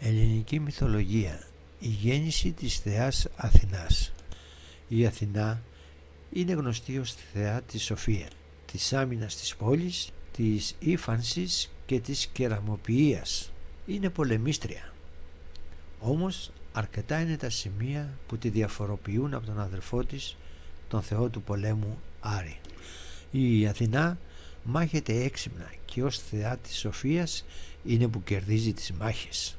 Ελληνική μυθολογία. Η γέννηση της θεάς Αθηνάς. Η Αθηνά είναι γνωστή ως θεά της σοφίας, της άμυνας της πόλης, της ύφανσης και της κεραμοποιίας. Είναι πολεμίστρια. Όμως αρκετά είναι τα σημεία που τη διαφοροποιούν από τον αδελφό της, τον θεό του πολέμου Άρη. Η Αθηνά μάχεται έξυπνα και ως θεά της σοφίας είναι που κερδίζει τις μάχες.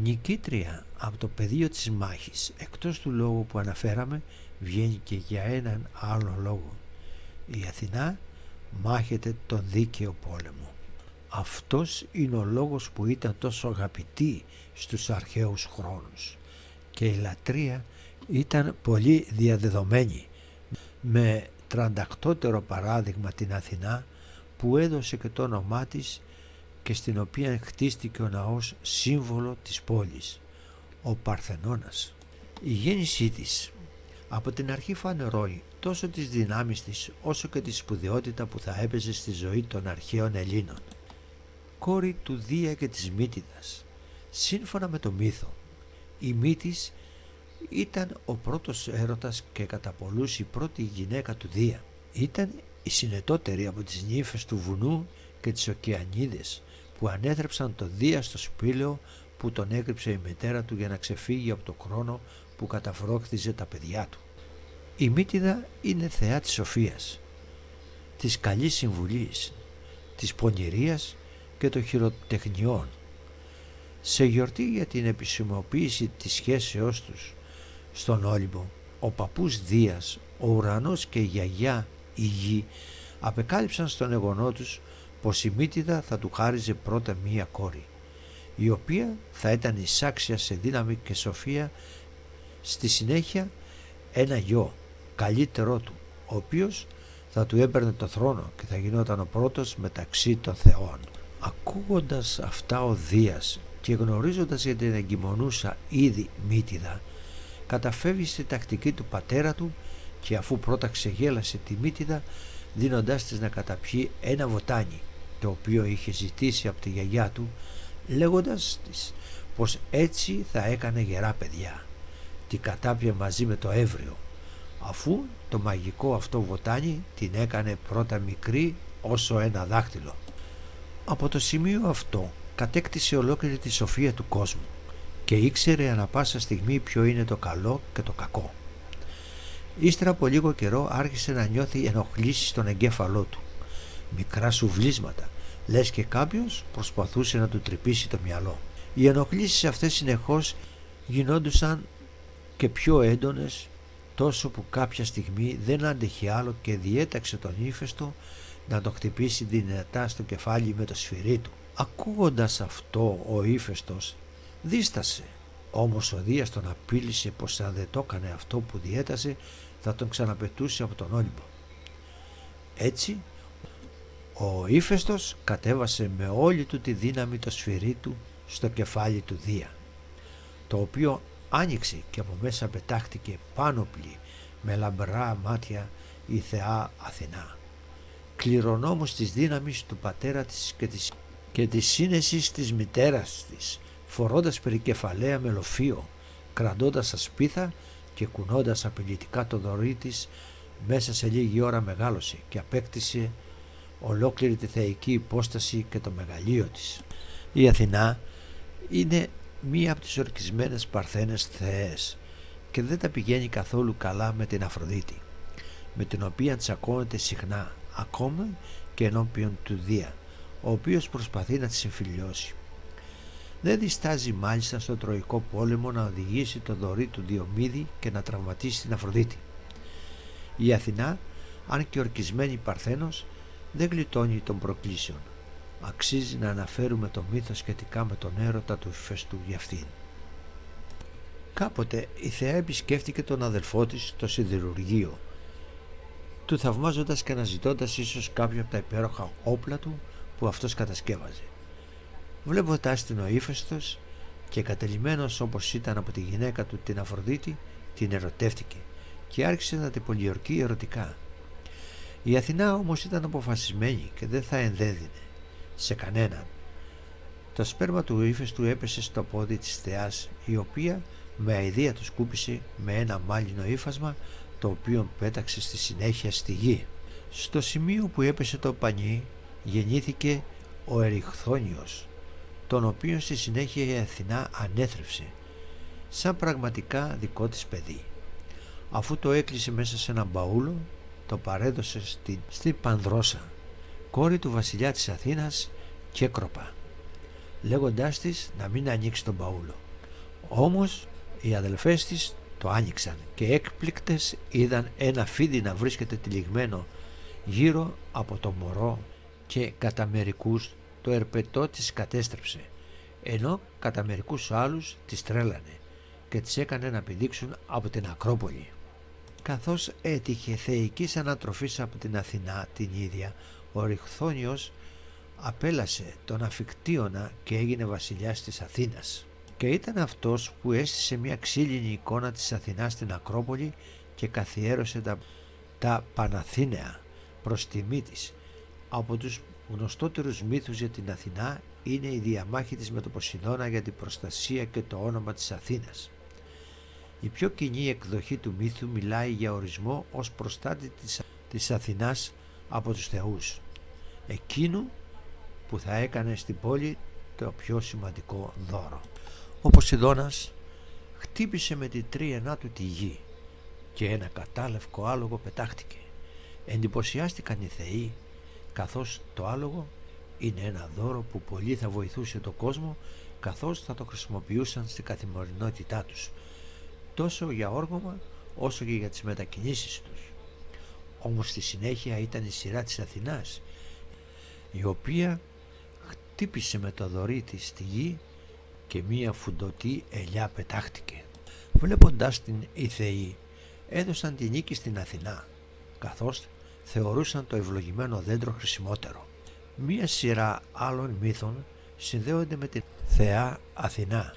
Νικήτρια από το πεδίο της μάχης, εκτός του λόγου που αναφέραμε, βγαίνει και για έναν άλλο λόγο. Η Αθηνά μάχεται τον δίκαιο πόλεμο. Αυτός είναι ο λόγος που ήταν τόσο αγαπητή στους αρχαίους χρόνους και η λατρεία ήταν πολύ διαδεδομένη, με τραντακτότερο παράδειγμα την Αθηνά που έδωσε και το όνομά της και στην οποία χτίστηκε ο ναός σύμβολο της πόλης, ο Παρθενώνας. Η γέννησή της από την αρχή φανερώνει τόσο τις δυνάμεις της όσο και τη σπουδαιότητα που θα έπαιζε στη ζωή των αρχαίων Ελλήνων. Κόρη του Δία και της Μύτιδας. Σύμφωνα με το μύθο, η Μύτης ήταν ο πρώτος έρωτας και κατά πολλούς η πρώτη γυναίκα του Δία. Ήταν η συνετότερη από τις νύφες του βουνού και τις Οκεανίδες που ανέθρεψαν το Δία στο σπήλαιο που τον έκρυψε η μητέρα του για να ξεφύγει από το χρόνο που καταφρόχθιζε τα παιδιά του. Η Μύτιδα είναι θεά της σοφίας, της καλής συμβουλής, της πονηρίας και των χειροτεχνιών. Σε γιορτή για την επισημοποίηση της σχέσεώς τους στον Όλυμπο, ο παππούς Δίας, ο ουρανός και η γιαγιά η γη απεκάλυψαν στον εγγονό τους πως η Μύτιδα θα του χάριζε πρώτα μία κόρη, η οποία θα ήταν εισάξια σε δύναμη και σοφία, στη συνέχεια ένα γιο, καλύτερό του, ο οποίος θα του έπαιρνε το θρόνο και θα γινόταν ο πρώτος μεταξύ των θεών. Ακούγοντας αυτά ο Δίας και γνωρίζοντας για την εγκυμονούσα ήδη Μύτιδα, καταφεύγει στη τακτική του πατέρα του και αφού πρώτα ξεγέλασε τη Μύτιδα δίνοντάς της να καταπιεί ένα βοτάνι το οποίο είχε ζητήσει από τη γιαγιά του, λέγοντας της πως έτσι θα έκανε γερά παιδιά. Τη κατάπιε μαζί με το έβριο, αφού το μαγικό αυτό βοτάνι την έκανε πρώτα μικρή όσο ένα δάχτυλο. Από το σημείο αυτό κατέκτησε ολόκληρη τη σοφία του κόσμου και ήξερε ανα πάσα στιγμή ποιο είναι το καλό και το κακό. Ύστερα από λίγο καιρό άρχισε να νιώθει ενοχλήσεις στον εγκέφαλό του, μικρά σουβλίσματα, λες και κάποιος προσπαθούσε να του τρυπήσει το μυαλό. Οι ενοχλήσεις αυτές συνεχώς γινόντουσαν και πιο έντονες, τόσο που κάποια στιγμή δεν άντεχε άλλο και διέταξε τον ύφεστο να το χτυπήσει δυνατά στο κεφάλι με το σφυρί του. Ακούγοντας αυτό ο ύφεστος δίστασε, όμως ο Δίας τον απείλησε πως αν δεν το έκανε αυτό που διέτασε θα τον ξαναπετούσε από τον Όλυμπο. Έτσι ο ύφεστος κατέβασε με όλη του τη δύναμη το σφυρί του στο κεφάλι του Δία, το οποίο άνοιξε και από μέσα πετάχτηκε πάνωπλη με λαμπρά μάτια η θεά Αθηνά, κληρονόμος της δύναμης του πατέρα της και της σύνεσης της μητέρας της, φορώντας περικεφαλαία με λοφείο, κρατώντας ασπίθα και κουνώντας απειλητικά το δωρή της. Μέσα σε λίγη ώρα μεγάλωσε και απέκτησε ολόκληρη τη θεϊκή υπόσταση και το μεγαλείο της. Η Αθηνά είναι μία από τις ορκισμένες παρθένες θεές και δεν τα πηγαίνει καθόλου καλά με την Αφροδίτη, με την οποία τσακώνεται συχνά, ακόμα και ενώπιον του Δία, ο οποίος προσπαθεί να τη συμφιλιώσει. Δεν διστάζει μάλιστα στο Τροϊκό πόλεμο να οδηγήσει το δωρή του Διομήδη και να τραυματίσει την Αφροδίτη. Η Αθηνά, αν και ορκισμένη παρθένος, δεν γλιτώνει των προκλήσεων. Αξίζει να αναφέρουμε το μύθο σχετικά με τον έρωτα του ηφαιστού για αυτήν. Κάποτε η θεά επισκέφτηκε τον αδελφό της στο σιδηρουργείο του, θαυμάζοντας και αναζητώντας ίσως κάποιο από τα υπέροχα όπλα του που αυτός κατασκεύαζε. Βλέποντας την ο ύφαιστος και κατελημένος όπως ήταν από τη γυναίκα του την Αφροδίτη, την ερωτεύτηκε και άρχισε να την πολιορκεί ερωτικά. Η Αθηνά όμως ήταν αποφασισμένη και δεν θα ενδέδυνε σε κανέναν. Το σπέρμα του ύφεστου έπεσε στο πόδι της θεάς, η οποία με αηδία το σκούπισε με ένα μάλινο ύφασμα, το οποίο πέταξε στη συνέχεια στη γη. Στο σημείο που έπεσε το πανί γεννήθηκε ο Ερυχθόνιος, τον οποίο στη συνέχεια η Αθηνά ανέθρεψε σαν πραγματικά δικό της παιδί. Αφού το έκλεισε μέσα σε ένα μπαούλο, το παρέδωσε στην Πανδρώσα, κόρη του βασιλιά της Αθήνας, Κέκροπα, λέγοντάς της να μην ανοίξει τον μπαούλο. Όμως οι αδελφές της το άνοιξαν και έκπληκτες είδαν ένα φίδι να βρίσκεται τυλιγμένο γύρω από το μωρό και κατά μερικούς το ερπετό της κατέστρεψε, ενώ κατά μερικούς άλλους τις τρέλανε και τις έκανε να πηδήξουν από την Ακρόπολη. Καθώς έτυχε θεϊκής ανατροφής από την Αθηνά την ίδια, ο Ερυχθόνιος απέλασε τον Αμφικτίωνα και έγινε βασιλιάς της Αθήνας, και ήταν αυτός που έστησε μια ξύλινη εικόνα της Αθηνάς στην Ακρόπολη και καθιέρωσε τα Παναθήναια προς τιμή της. Από τους γνωστότερους μύθους για την Αθηνά είναι η διαμάχη της με τον Ποσειδώνα για την προστασία και το όνομα της Αθήνας. Η πιο κοινή εκδοχή του μύθου μιλάει για ορισμό ως προστάτη της Αθηνάς από τους θεούς, εκείνου που θα έκανε στην πόλη το πιο σημαντικό δώρο. Ο Ποσειδώνας χτύπησε με τη τρίαινά του τη γη και ένα κατάλευκο άλογο πετάχτηκε. Εντυπωσιάστηκαν οι θεοί, καθώς το άλογο είναι ένα δώρο που πολύ θα βοηθούσε τον κόσμο, καθώς θα το χρησιμοποιούσαν στην καθημερινότητά τους, τόσο για όργωμα όσο και για τις μετακινήσεις τους. Όμως στη συνέχεια ήταν η σειρά της Αθηνάς, η οποία χτύπησε με το δωρή της στη γη και μία φουντωτή ελιά πετάχτηκε. Βλέποντάς την οι θεοί έδωσαν τη νίκη στην Αθηνά, καθώς θεωρούσαν το ευλογημένο δέντρο χρησιμότερο. Μία σειρά άλλων μύθων συνδέονται με την θεά Αθηνά,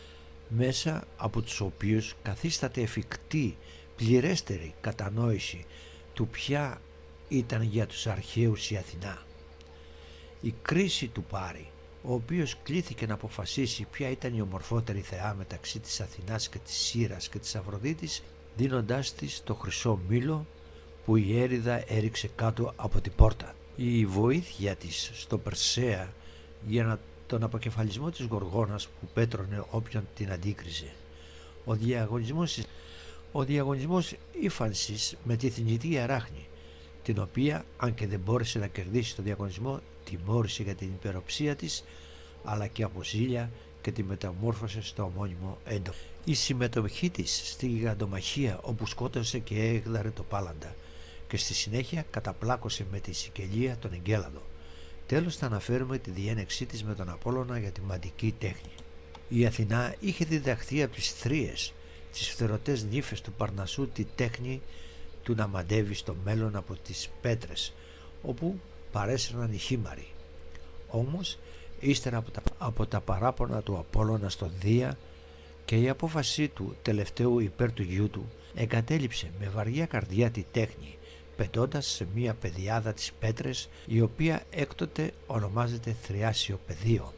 μέσα από τους οποίους καθίσταται εφικτή πληρέστερη κατανόηση του ποια ήταν για τους αρχαίους η Αθηνά. Η κρίση του Πάρη, ο οποίος κλήθηκε να αποφασίσει ποια ήταν η ομορφότερη θεά μεταξύ της Αθηνάς και της Σύρας και της Αφροδίτης, δίνοντάς της το χρυσό μήλο που η Έριδα έριξε κάτω από την πόρτα. Η βοήθεια της στο Περσέα για τον αποκεφαλισμό της Γοργόνας που πέτρωνε όποιον την αντίκριζε. Ο διαγωνισμός ύφανσης με τη θνητή Αράχνη, την οποία αν και δεν μπόρεσε να κερδίσει το διαγωνισμό, τιμώρησε για την υπεροψία της, αλλά και από ζήλια, και τη μεταμόρφωσε στο ομώνυμο έντο. Η συμμετοχή της στη γιγαντομαχία, όπου σκότωσε και έγδαρε το Πάλαντα και στη συνέχεια καταπλάκωσε με τη Σικελία τον Εγκέλαδο. Τέλος θα αναφέρουμε τη διένεξή της με τον Απόλλωνα για τη μαντική τέχνη. Η Αθηνά είχε διδαχθεί από τις θρίες, τις φτερωτές νύφες του Παρνασσού, τη τέχνη του να μαντεύει στο μέλλον από τις πέτρες, όπου παρέσυρναν οι χήμαροι. Όμως ύστερα από τα παράπονα του Απόλλωνα στον Δία και η απόφασή του τελευταίου υπέρ του γιού του, εγκατέλειψε με βαριά καρδιά τη τέχνη, πετώντας σε μία πεδιάδα τις πέτρες, η οποία έκτοτε ονομάζεται Θριάσιο πεδίο.